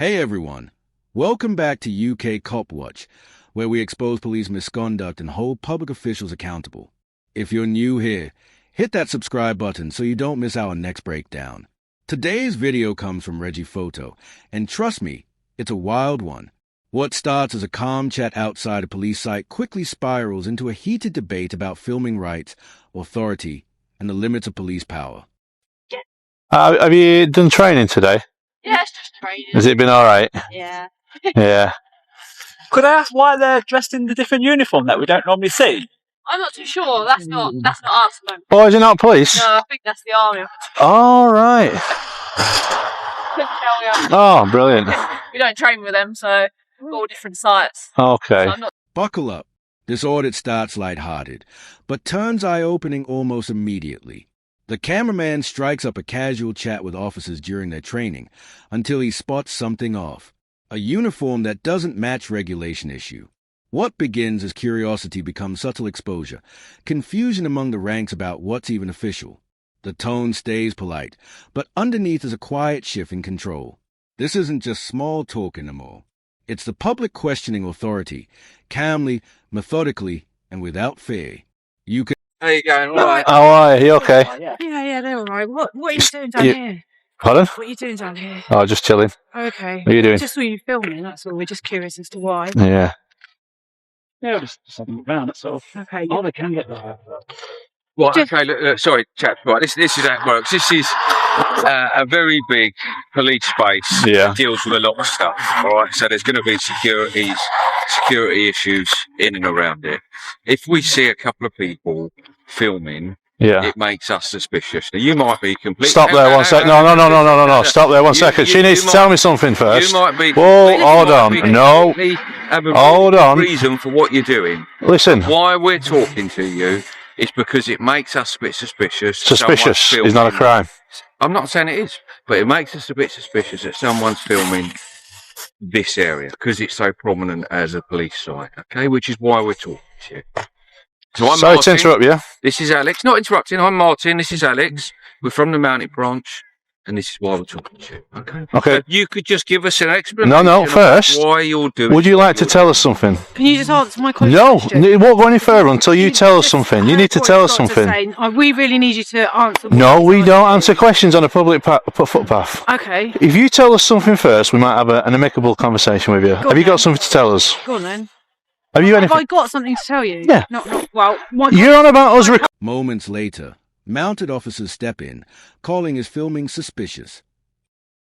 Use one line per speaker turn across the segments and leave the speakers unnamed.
Hey everyone, welcome back to UK Cop Watch, where we expose police misconduct and hold public officials accountable. If you're new here, hit that subscribe button so you don't miss our next breakdown. Today's video comes from Reggie Photo, and trust me, it's a wild one. What starts as a calm chat outside a police site quickly spirals into a heated debate about filming rights, authority, and the limits of police power.
Have you done training today?
Yeah, it's just training.
Has it been alright?
Yeah.
Yeah.
Could I ask why they're dressed in the different uniform that we don't normally see?
I'm not too sure. That's not us. No,
Oh, is it not police?
I think that's the army.
Alright.
Couldn't tell you.
Oh, brilliant.
We don't train with them, so we're all different sites.
Okay.
So I'm not.
Buckle up. This audit starts lighthearted, but turns eye-opening almost immediately. The cameraman strikes up a casual chat with officers during their training until he spots something off. A uniform that doesn't match regulation issue. What begins as curiosity becomes subtle exposure, confusion among the ranks about what's even official. The tone stays polite, but underneath is a quiet shift in control. This isn't just small talk anymore. It's the public questioning authority, calmly, methodically, and without fear. You can.
How you going? All right.
How are you? You okay?
Yeah, they're all right. What are you doing down here?
Pardon?
What are you doing down here?
Oh, just chilling.
Okay.
What are you doing?
Just saw you filming. That's all. We're just curious as to why.
Yeah.
Yeah, just having a look round, that's all.
Okay.
Oh, they can get that.
Right, okay, look, sorry, chaps, right, this is how it works. This is a very big police space that deals with a lot of stuff, all right? So there's going to be security issues in and around it. If we see a couple of people filming, it makes us suspicious. Now, you might be completely...
Stop there 1 second. No. Stop there 1 second. She needs to tell me something first.
You might be...
Whoa, hold on. No. Hold on.
Reason for what you're doing.
Listen.
Why we're talking to you is because it makes us a bit suspicious.
Suspicious is not a crime.
I'm not saying it is, but it makes us a bit suspicious that someone's filming this area because it's so prominent as a police site, okay? Which is why we're talking to you. So I'm
Sorry
Martin.
to interrupt you.
This is Alex. Not interrupting. I'm Martin. This is Alex. We're from the Mounted Branch, and this is why we're talking to you, okay?
Okay.
So if you could just give us an explanation.
No, first.
Why you're doing.
Would you like to tell us something?
Can you just answer my question?
No, it won't go any further until you tell us something. You need to tell us something.
We really need you to answer.
No, we don't answer questions on a public footpath.
Okay.
If you tell us something first, we might have an amicable conversation with you. Have you got something to tell us?
Go on then.
Have you anything?
Have I got something to tell you?
Yeah.
Well,
You're on about us.
Moments later, mounted officers step in, calling his filming suspicious.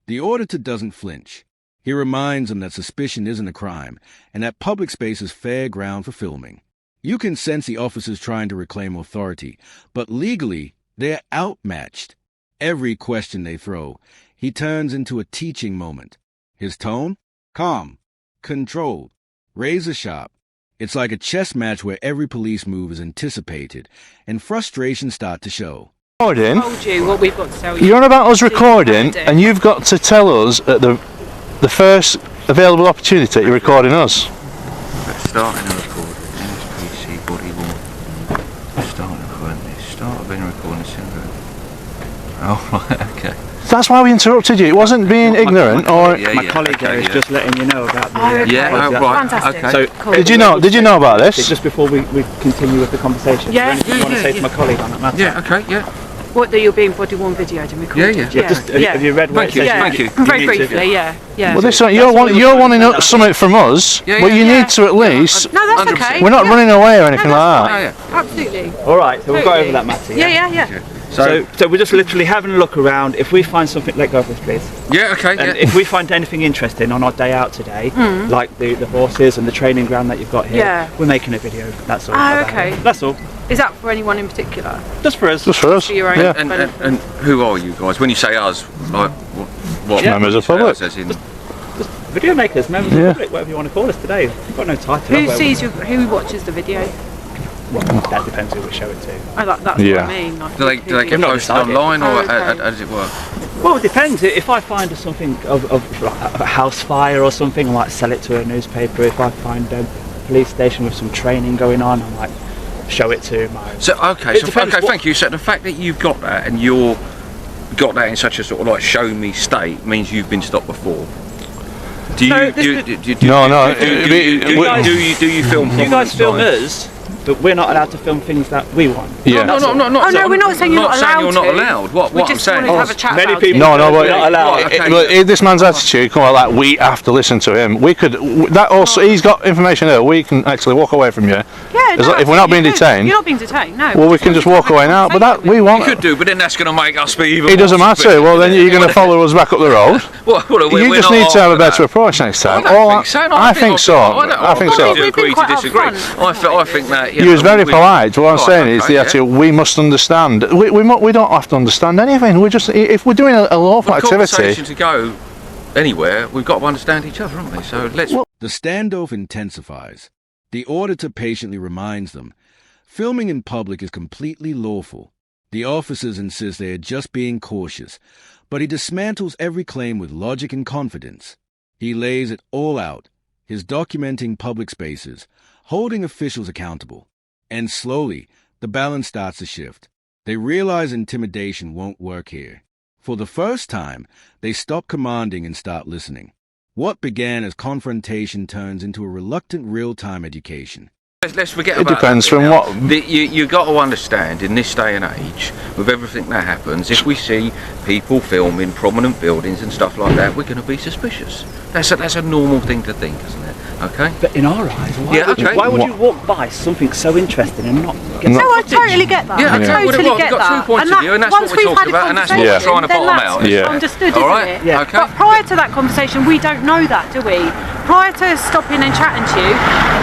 The auditor doesn't flinch. He reminds them that suspicion isn't a crime, and that public space is fair ground for filming. You can sense the officers trying to reclaim authority, but legally, they're outmatched. Every question they throw, he turns into a teaching moment. His tone? Calm. Controlled. Razor sharp. It's like a chess match where every police move is anticipated, and frustrations start to show.
Recording.
I told you what we've got to tell you.
You're on about us recording, and you've got to tell us at the first available opportunity you're recording us.
Let's start in a recording. NSPC body 1. Start recording this. Start being recording syndrome. Oh, right, okay.
That's why we interrupted you. It wasn't being ignorant, or
My colleague there is just letting you know about the...
right,
Fantastic.
okay.
So,
Cool.
did you know about this?
just before we continue with the conversation,
Yeah,
is there anything you want to say to my colleague on that matter?
Yeah, okay, yeah.
What, that you're being body one videoed and recorded?
Have you read what it says?
Thank you.
Very briefly, yeah.
Well, this one, you're wanting something from us, but you need to at least.
No, that's okay.
We're not running away or anything like that.
Absolutely.
All right, so we'll go over that matter.
Yeah.
So we're just literally having a look around. If we find something, let go of this, please.
Yeah, okay.
And if we find anything interesting on our day out today, like the horses and the training ground that you've got here, we're making a video. That's all.
Okay.
That's all.
Is that for anyone in particular?
Just for us.
Just for us.
For your own benefit?
And who are you guys? When you say us, like what?
Members of the public.
As in,
Just video makers, members of the public, whatever you want to call us today. We've got no title.
Who watches the video?
Well, that depends who we show it to.
Oh, that's what I mean. Like,
do they get posted online, or how does it work?
Well, it depends. If I find something of like a house fire or something, I might sell it to a newspaper. If I find a police station with some training going on, I might show it to my...
Thank you. So the fact that you've got that and you're got that in such a sort of like show me state means you've been stopped before. Do you?
No,
Do you film?
You guys film us, but we're not allowed to film things that we want.
Yeah.
No,
Oh no, we're not saying you're not allowed
you're
to.
not allowed. What
We
I'm
just
saying
wanted to
is,
have a chat
Many
about
people
No,
don't,
but
we're not allowed.
Okay.
this man's attitude, come on, like we have to listen to him. We could. That also, he's got information there. We can actually walk away from you.
Yeah, no,
If we're not being
absolutely.
detained.
You're not being detained. No.
Well, we can just walk away now. But that we want.
you could do, but then that's going to make us be even.
It doesn't
more
matter.
suspicious.
Well, then you're going to follow us back up the road. You just need to have a better approach next time. I think so. I think so.
You agree to disagree. I think that.
You was very polite. What I'm
Right,
saying is
okay,
the attitude. We must understand. We don't have to understand anything. We just if we're doing a lawful
For
activity.
conversation to go anywhere, we've got to understand each other, haven't we? So let's.
The standoff intensifies. The auditor patiently reminds them, filming in public is completely lawful. The officers insist they are just being cautious, but he dismantles every claim with logic and confidence. He lays it all out, his documenting public spaces, holding officials accountable. And slowly, the balance starts to shift. They realize intimidation won't work here. For the first time, they stop commanding and start listening. What began as confrontation turns into a reluctant real-time education.
Let's forget
It
about
depends
that
from
now.
what-
You got to understand in this day and age, with everything that happens, if we see people film in prominent buildings and stuff like that, we're going to be suspicious. That's a normal thing to think, isn't it? Okay.
But in our eyes, why would you walk by something so interesting and not get
No, I totally get that.
Yeah,
I
okay.
totally
Well,
get
we've got
that.
2 points of view, and that's what
once
we're
we've
talking
had a
about, and that's what we're
conversation,
trying to
then
bottom
that's
out.
Yeah.
understood,
All
isn't
right?
it?
Yeah. Okay.
But prior to that conversation, we don't know that, do we? Prior to stopping and chatting to you,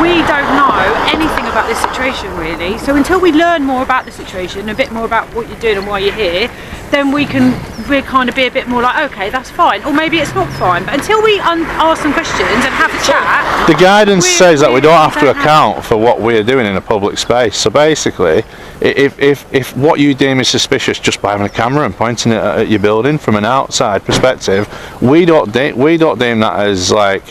we don't know anything about this situation really. So until we learn more about the situation, a bit more about what you're doing and why you're here, then we're kind of be a bit more like, okay, that's fine, or maybe it's not fine. But until we ask some questions and have a chat,
The guidance says that we don't have to account for what we're doing in a public space. So basically, if what you deem is suspicious just by having a camera and pointing it at your building from an outside perspective, we don't deem that as like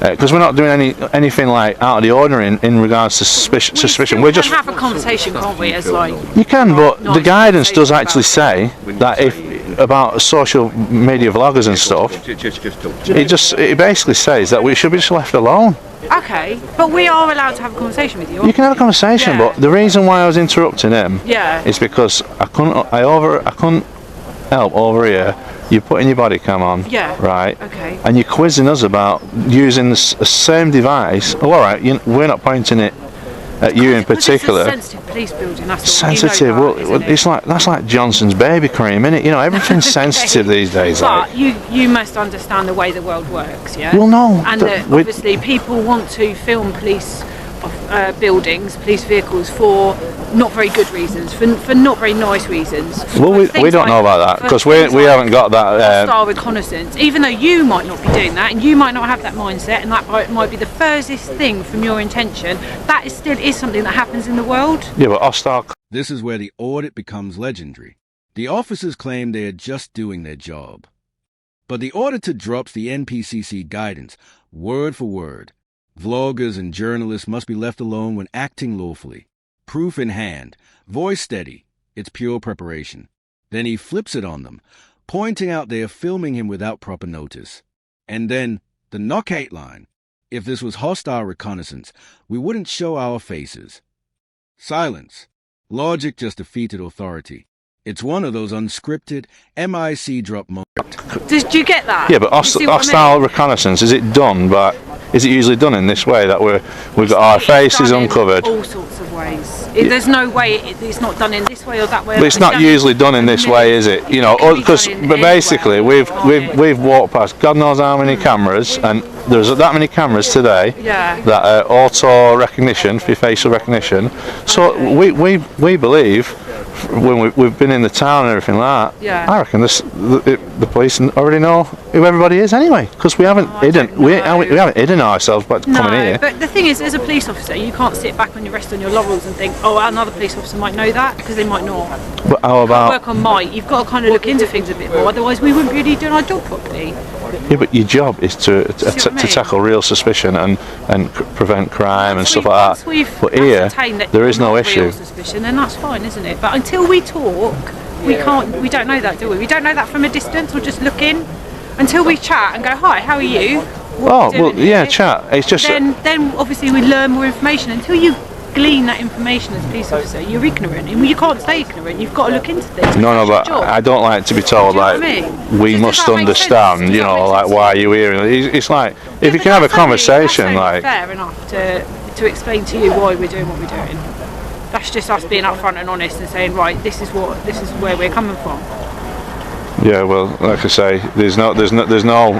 because we're not doing anything like out of the ordinary in regards to suspicion.
we
We're just
have a conversation, can't we? As like,
you can, but
Not
the guidance
conversation
does
about
actually
it.
say that if about social media vloggers and stuff, it basically says that we should be just left alone.
okay, but we are allowed to have a conversation with you.
You can have a conversation,
Yeah.
but the reason why I was interrupting him
Yeah.
is because I couldn't help over here. You're putting your body cam on,
Yeah.
right?
Okay.
And you're quizzing us about using the same device. Oh, all right, we're not pointing it at you in particular.
It's a sensitive police building. That's all.
Sensitive.
You know that,
Well,
isn't
it's like that's like Johnson's baby cream, isn't it? You know, everything's sensitive these days. Like.
But you must understand the way the world works, yeah.
Well, no,
And that obviously people want to film police buildings, police vehicles for not very good reasons, for not very nice reasons.
Well, we
Things
don't know about that
for
because
things
we
like
haven't got that.
hostile reconnaissance. Even though you might not be doing that, and you might not have that mindset, and that might be the furthest thing from your intention, that still is something that happens in the world.
Yeah, but hostile.
This is where the audit becomes legendary. The officers claim they are just doing their job. But the auditor drops the NPCC guidance, word for word. Vloggers and journalists must be left alone when acting lawfully. Proof in hand, voice steady, it's pure preparation. Then he flips it on them, pointing out they are filming him without proper notice. And then, the knockout line. If this was hostile reconnaissance, we wouldn't show our faces. Silence. Logic just defeated authority. It's one of those unscripted MIC drop moments.
Do you get that?
Yeah, but
You see what I
hostile
mean?
reconnaissance, is it usually done in this way that we've got our
It's
faces
done in
uncovered?
all sorts of ways. There's no way it's not done in this way or that way.
But it's not usually done in this way, is it? You know,
It can be
because
done in
but
any
basically
way,
we've walked past God knows how many cameras, and there's that many cameras today
Yeah.
that are auto recognition for facial recognition. So we believe when we've been in the town and everything like that.
Yeah.
I reckon the police already know who everybody is anyway, because we haven't hidden we haven't hidden ourselves by coming here.
But the thing is, as a police officer, you can't sit back on your rest on your laurels and think, oh, another police officer might know that, because they might not.
But how about
Work on might. You've got to kind of look into things a bit more, otherwise we wouldn't really be doing our job properly.
yeah, but your job is to
what I mean?
tackle real suspicion and prevent crime and stuff like
Once
that.
we've
But here
ascertained that
there is no
not real
issue.
suspicion, then that's fine, isn't it? But until we talk, we can't. We don't know that, do we? We don't know that from a distance or just looking. Until we chat and go, hi, how are you? what we're doing
yeah,
here,
chat. It's just
then obviously we learn more information. Until you glean that information as a police officer, you're ignorant, and you can't stay ignorant. You've got to look into things.
no, but I don't like to be told like we must understand. You know, like why are you here? It's like if you can have a conversation, like
fair enough to explain to you why we're doing what we're doing. That's just us being upfront and honest and saying, right, this is where we're coming from.
Yeah, well, like I say, there's no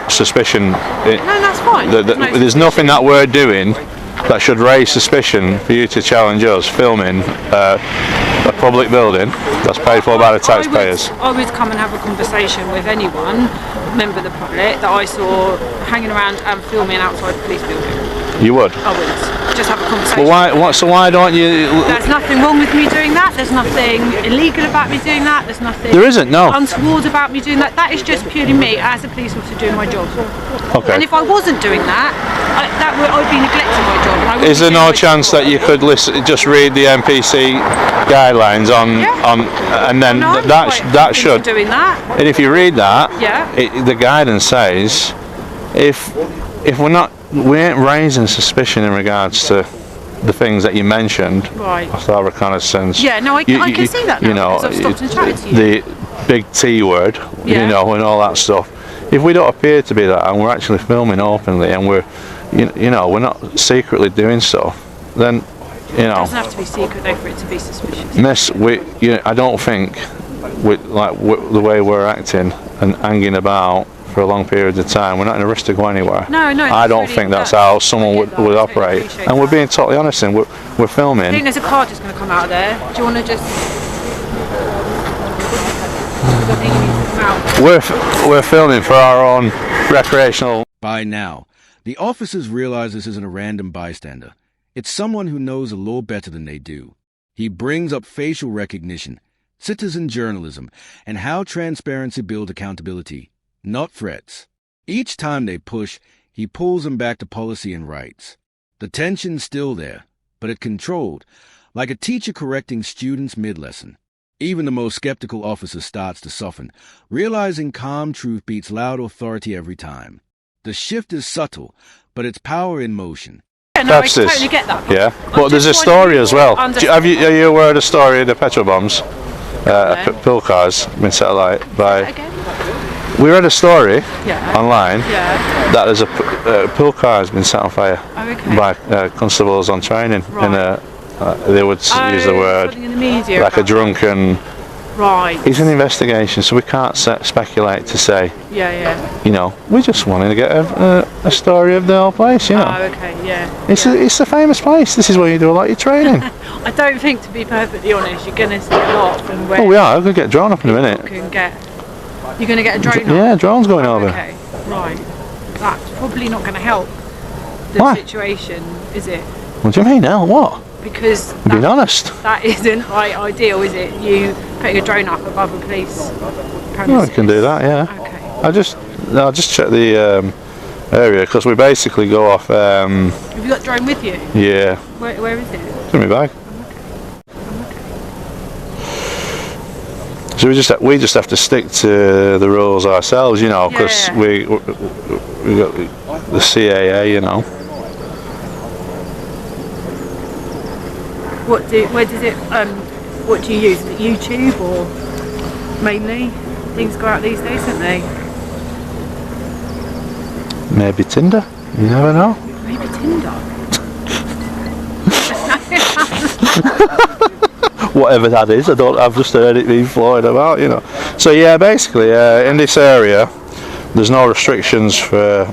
suspicion.
No, that's fine.
There's nothing that we're doing that should raise suspicion for you to challenge us filming a public building that's paid for by the taxpayers.
I would come and have a conversation with anyone, member of the public, that I saw hanging around and filming outside the police building.
You would?
I would. Just have a conversation.
Well, so why don't you...
There's nothing wrong with me doing that. There's nothing illegal about me doing that. There's nothing...
There isn't, no.
...untoward about me doing that. That is just purely me as a police officer doing my job.
Okay.
And if I wasn't doing that, I'd be neglecting my job. And
is there no chance that you could just read the NPC guidelines on and then that should...
doing that.
And if you read that,
yeah.
The guidance says if we ain't raising suspicion in regards to the things that you mentioned,
right?
Our reconnaissance.
Yeah, no, I can see that now. You know, because I've stopped and chatted to you.
The big T word, you know, and all that stuff. If we don't appear to be that, and we're actually filming openly, and we're, you know, we're not secretly doing stuff, then, you know.
It doesn't have to be secret though for it to be suspicious.
Miss, I don't think, the way we're acting and hanging about for a long period of time, we're not in a rush to go anywhere.
No,
I don't think that's how someone would operate. And we're being totally honest, and we're filming.
I think there's a car just going to come out of there. Do you want to just...
We're filming for our own recreational...
By now, the officers realize this isn't a random bystander. It's someone who knows the law better than they do. He brings up facial recognition, citizen journalism, and how transparency builds accountability. Not threats. Each time they push, he pulls them back to policy and rights. The tension's still there, but it's controlled, like a teacher correcting students mid-lesson. Even the most skeptical officer starts to soften, realizing calm truth beats loud authority every time. The shift is subtle, but it's power in motion.
Yeah, no, I totally get that.
Yeah, but there's a story as well. Are you aware of the story of the petrol bombs? Pill cars been set alight by... We read a story online that there's a pill car has been set on fire by constables on training, and they would use the word like a drunken.
Right.
It's an investigation, so we can't speculate to say.
Yeah.
You know, we just wanted to get a story of the whole place. You know.
Oh, okay. Yeah.
It's a famous place. This is where you do a lot of your training.
I don't think, to be perfectly honest, you're going to see a lot from where.
Oh, we are. We're going to get drawn up in a minute.
You're going to get a drone on?
Yeah, drone's going over.
Okay, right. That's probably not going to help the situation, is it?
What do you mean, hell? What?
Because
I'm being honest.
That isn't ideal, is it? You putting a drone up above a police premises.
Well, you can do that, yeah.
Okay.
I'll just check the area, because we basically go off...
Have you got drone with you?
Yeah.
Where is it?
It's in my bag. So we just have to stick to the rules ourselves, you know, because we got the CAA, you know.
What do you use? Is it YouTube or mainly? Things go out these days, don't they?
Maybe Tinder. You never know.
Maybe Tinder.
Whatever that is, I've just heard it being floated about, you know. So yeah, basically, in this area, there's no restrictions for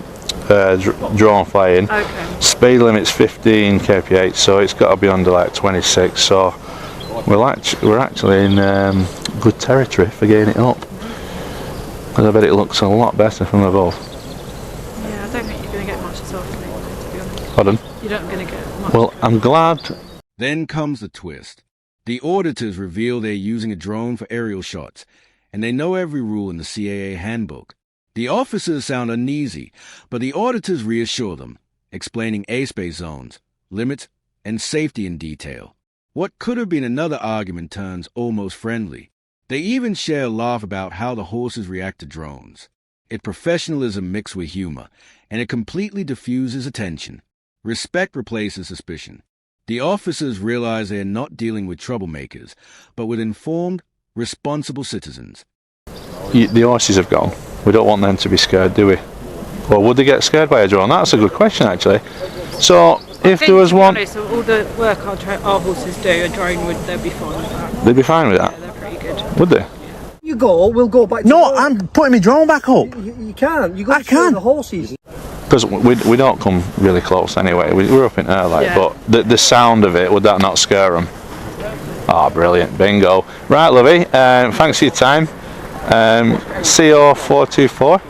drone flying.
Okay.
Speed limit's 15 kph, so it's got to be under like 26. So we're actually in good territory for getting it up. And I bet it looks a lot better from above.
Yeah, I don't think you're going to get much this afternoon, to be honest.
Pardon?
You're not going to get much.
Well, I'm glad.
Then comes the twist. The auditors reveal they're using a drone for aerial shots, and they know every rule in the CAA handbook. The officers sound uneasy, but the auditors reassure them, explaining airspace zones, limits, and safety in detail. What could have been another argument turns almost friendly. They even share a laugh about how the horses react to drones. It's professionalism mixed with humor, and it completely diffuses attention. Respect replaces suspicion. The officers realize they are not dealing with troublemakers, but with informed, responsible citizens.
The horses have gone. We don't want them to be scared, do we? Or would they get scared by a drone? That's a good question, actually. So, if there was one...
Honest, all the work our horses do, a drone they'd be fine with that.
They'd be fine with that?
Yeah, they're pretty good.
Would they?
You go, we'll go back to
No, I'm putting my drone back up.
You can't. You got
I
to show
can.
the horses.
Because we don't come really close anyway. We're up in air, like,
Yeah.
but the sound of it, would that not scare them? Ah, brilliant. Bingo. Right, Lovey, thanks for your time. CO424.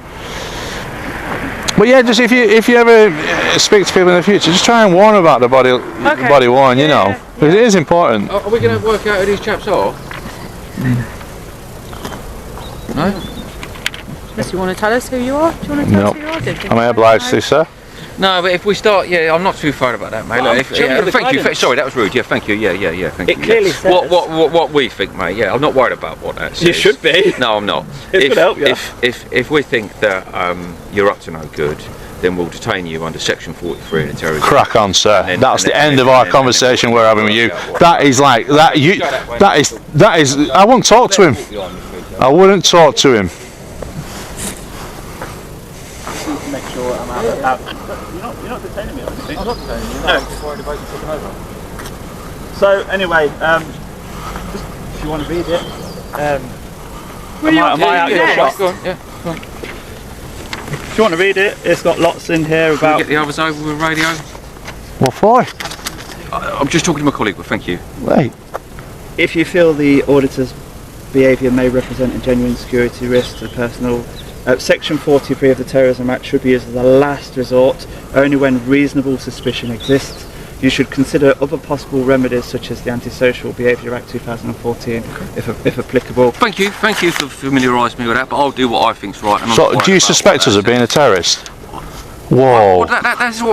But yeah, just if you ever speak to people in the future, just try and warn them about the body worn, you know. Because it is important.
Are we going to work out who these chaps are? No?
Unless you want to tell us who you are? Do you want to tell us who you are?
Am I obliged to, sir?
No, but if we start, I'm not too far about that, mate.
Well,
Look, thank you. Sorry, that was rude. Yeah, thank you. Yeah. Thank you.
clearly says.
What we think, mate. Yeah, I'm not worried about what that says.
You should be.
No, I'm not.
It's going to help you.
If we think that you're up to no good, then we'll detain you under Section 43 of the Terrorism.
Crack on, sir. That's the end of our conversation we're having with you. That is like that. That is. I wouldn't talk to him. I wouldn't talk to him.
Make sure I'm out. You're not detaining me, obviously. I'm not detaining you. No. I'm worried about you taking over. So anyway, just if you want to read it, am I out your shot?
Go on. Yeah. Go on.
If you want to read it, it's got lots in here about.
Get the others over with radio.
What for?
I'm just talking to my colleague, but thank you.
Wait.
If you feel the auditor's behaviour may represent a genuine security risk to the personal. Section 43 of the Terrorism Act should be used as a last resort, only when reasonable suspicion exists. You should consider other possible remedies such as the Antisocial Behaviour Act 2014, if applicable.
Thank you for familiarising me with that, but I'll do what I think's right. And
So, do you suspect us of being a terrorist? Whoa.
Well, that's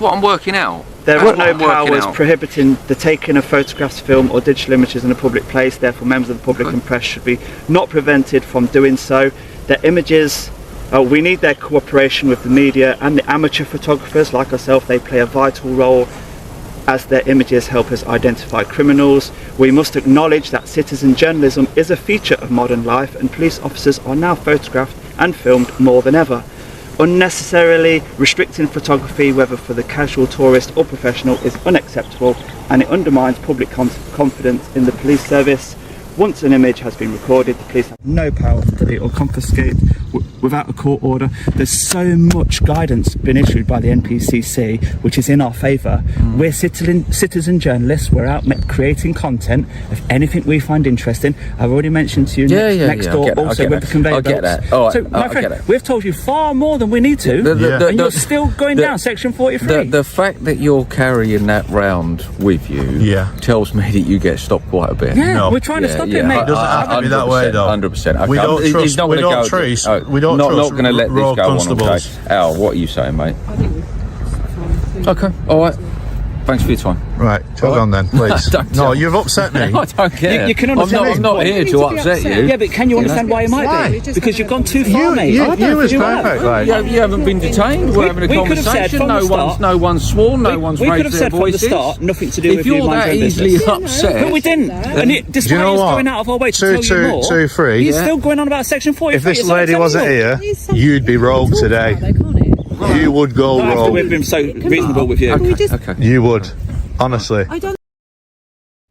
what I'm working out.
There are no powers prohibiting the taking of photographs, film or digital images in a public place, therefore members of the public and press should be not prevented from doing so. Their images, we need their cooperation with the media and the amateur photographers like ourselves. They play a vital role as their images help us identify criminals. We must acknowledge that citizen journalism is a feature of modern life and police officers are now photographed and filmed more than ever. Unnecessarily restricting photography, whether for the casual tourist or professional, is unacceptable and it undermines public confidence in the police service. Once an image has been recorded, the police have no power to delete or confiscate without a court order. There's so much guidance been issued by the NPCC which is in our favour. We're citizen journalists, we're out creating content of anything we find interesting. I've already mentioned to you next door also with the conveyor belts.
I get that. All right,
so my friend, we've told you far more than we need to and you're still going down Section 43.
The fact that you're carrying that round with you tells me that you get stopped quite a bit.
Yeah, we're trying to stop it, mate.
It doesn't have to be that way, though.
100%. Okay.
We don't trust. We don't
not
trust
going to let this
road
go
constables.
on. Okay. Al, what are you saying, mate? Okay. All right. Thanks for your time.
Right, hold on then, please. No, you've upset me.
I don't care.
You can understand.
I'm not here to upset you.
Yeah, but can you understand why it might be? Because you've gone too far, mate.
You was perfect. Like.
You haven't been detained. We're having a conversation. No one's sworn. No one's raised their voices.
We could have said from the start, nothing to do
if
with you.
If you're that easily upset,
but we didn't. And despite us going out of our way to tell you more,
2, 3.
He's still going on about Section 43.
If this lady wasn't here, you'd be rogue today. You would go rogue.
After we've been so reasonable with you.
Okay.
You would. Honestly.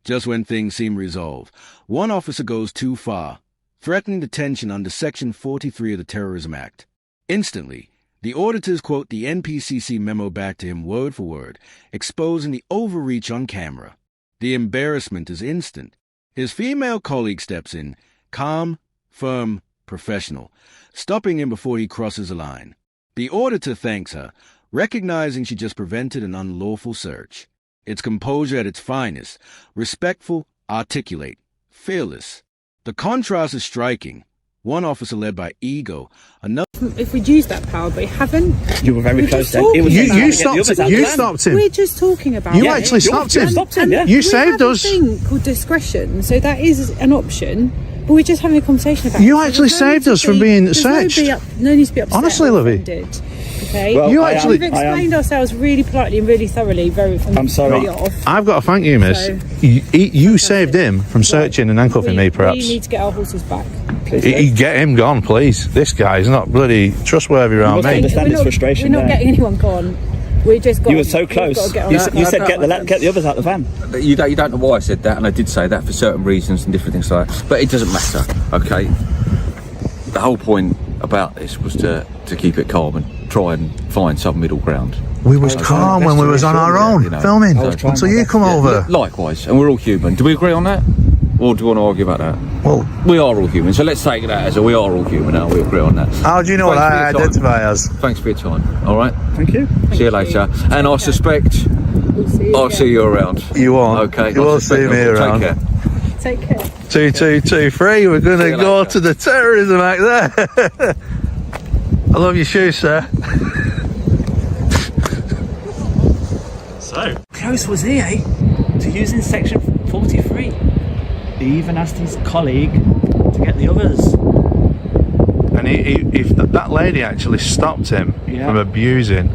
Just when things seem resolved, one officer goes too far, threatening detention under Section 43 of the Terrorism Act. Instantly, the auditors quote the NPCC memo back to him word for word, exposing the overreach on camera. The embarrassment is instant. His female colleague steps in, calm, firm, professional, stopping him before he crosses a line. The auditor thanks her, recognizing she just prevented an unlawful search. Its composure at its finest, respectful, articulate, fearless. The contrast is striking. One officer led by ego, another...
If we'd used that power, but we haven't...
You were very close then.
You stopped him.
We're just talking about
You actually stopped him.
Yeah.
You saved us.
We have a thing called discretion, so that is an option. But we're just having a conversation about
You actually saved us from being searched.
No need to be upset.
Honestly, Livy.
Okay.
Well,
We've explained ourselves really politely and really thoroughly.
I'm sorry.
I've got to thank you, miss.
So-
You saved him from searching and handcuffing me, perhaps.
We need to get our horses back.
Get him gone, please. This guy's not bloody trustworthy around
must
me.
understand his frustration.
We're not getting anyone gone. We just got.
You were so close. You said get the others out the van.
You don't know why I said that, and I did say that for certain reasons and different things like that. But it doesn't matter, okay? The whole point about this was to keep it calm and try and find some middle ground.
We was calm when we was on our own, filming, until you come over.
Likewise, and we're all human. Do we agree on that? Or do you want to argue about that?
Well,
we are all human, so let's take that as we are all human now. We agree on that.
How do you know what I identify as?
Thanks for your time. All right.
Thank you.
See you later. And I suspect I'll see you around.
You won't.
Okay.
You will see me around.
Take care.
2, 2, 2, 3. We're going to go to the terrorism act there. I love your shoes, sir.
So close was he, to using section 43. He even asked his colleague to get the others.
And if that lady actually stopped him from abusing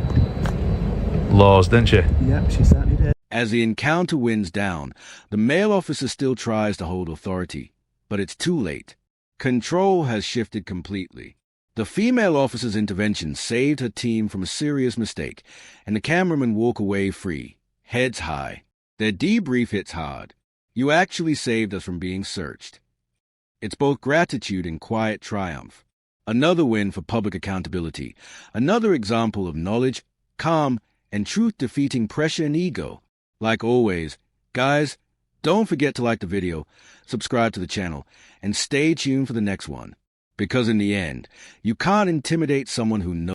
laws, didn't she?
Yep, she certainly did.
As the encounter winds down, the male officer still tries to hold authority, but it's too late. Control has shifted completely. The female officer's intervention saved her team from a serious mistake, and the cameramen walk away free, heads high. Their debrief hits hard. You actually saved us from being searched. It's both gratitude and quiet triumph. Another win for public accountability. Another example of knowledge, calm, and truth defeating pressure and ego. Like always, guys, don't forget to like the video, subscribe to the channel, and stay tuned for the next one. Because in the end, you can't intimidate someone who knows